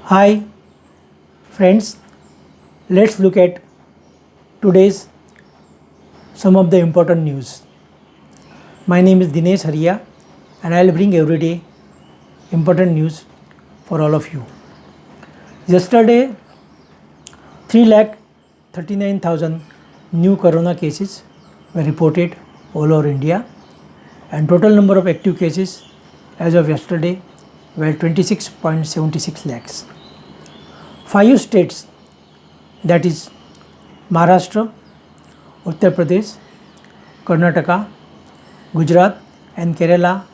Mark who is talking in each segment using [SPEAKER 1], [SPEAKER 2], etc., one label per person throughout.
[SPEAKER 1] Hi friends, let's look at today's some of the important news. My name is Dinesh Haria and I will bring everyday important news for all of you. Yesterday 3,39,000 new corona cases were reported all over India and total number of active cases as of yesterday were 26.76 lakhs. 5 states, that is Maharashtra, Uttar Pradesh, Karnataka, Gujarat and Kerala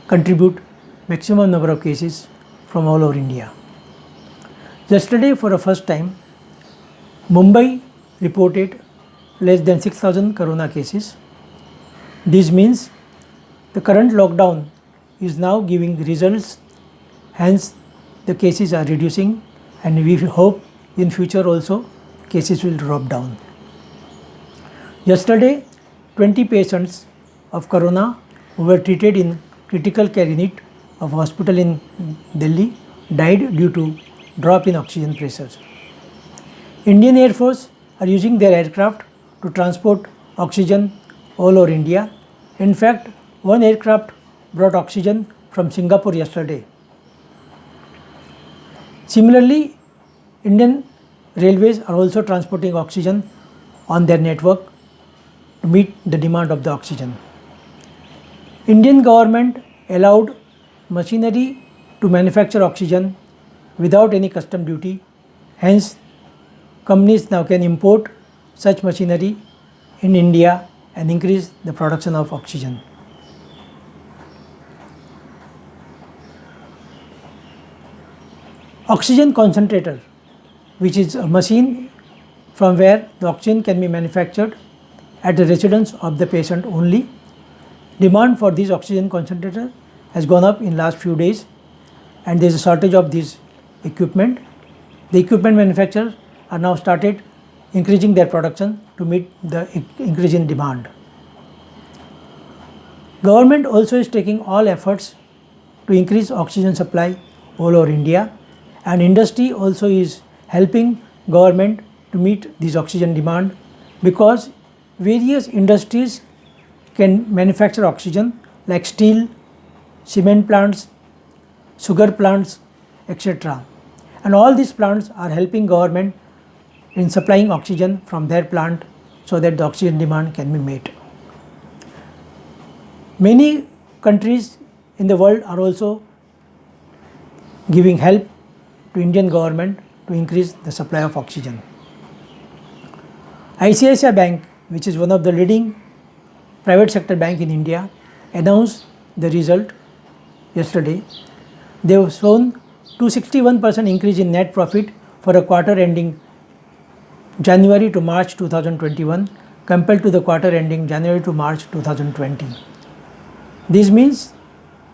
[SPEAKER 1] contribute maximum number of cases from all over India. Yesterday for the first time, Mumbai reported less than 6,000 corona cases. This means the current lockdown is now giving results, hence the cases are reducing and we hope in future also cases will drop down. Yesterday 20 patients of corona who were treated in critical care unit of hospital in Delhi died due to drop in oxygen pressures. Indian Air Force are using their aircraft to transport oxygen all over India. In fact, one aircraft brought oxygen from Singapore yesterday. Similarly, Indian Railways are also transporting oxygen on their network to meet the demand of the oxygen. Indian government allowed machinery to manufacture oxygen without any custom duty. Hence, companies now can import such machinery in India and increase the production of oxygen. Oxygen concentrator, which is a machine from where the oxygen can be manufactured at the residence of the patient only. Demand for this oxygen concentrator has gone up in last few days and there is a shortage of this equipment. The equipment manufacturers are now started increasing their production to meet the increase in demand. Government also is taking all efforts to increase oxygen supply all over India, and industry also is helping government to meet this oxygen demand because various industries can manufacture oxygen like steel, cement plants, sugar plants, etc. And all these plants are helping government in supplying oxygen from their plant so that the oxygen demand can be met. Many countries in the world are also giving help to Indian government to increase the supply of oxygen. ICICI Bank, which is one of the leading private sector bank in India, announced the result yesterday. They have shown 261% increase in net profit for a quarter ending January to March 2021 compared to the quarter ending January to March 2020. This means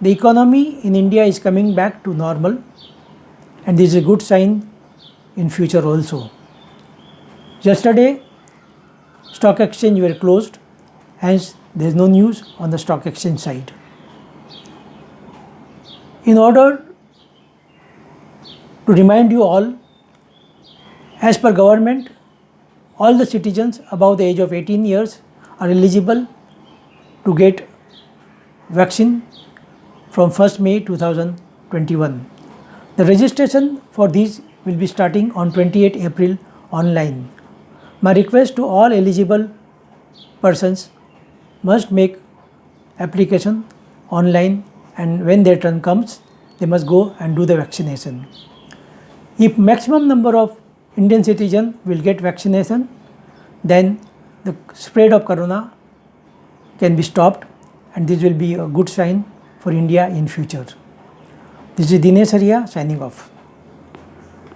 [SPEAKER 1] the economy in India is coming back to normal and this is a good sign in future also. Yesterday stock exchange were closed, hence there is no news on the stock exchange side. In order to remind you all, as per government, all the citizens above the age of 18 years are eligible to get vaccine from 1st May 2021. The registration for these will be starting on 28 April online. My request to all eligible persons must make application online and when their turn comes, they must go and do the vaccination. If maximum number of Indian citizens will get vaccination, then the spread of corona can be stopped and this will be a good sign for India in future. This is Dinesh Haria signing off.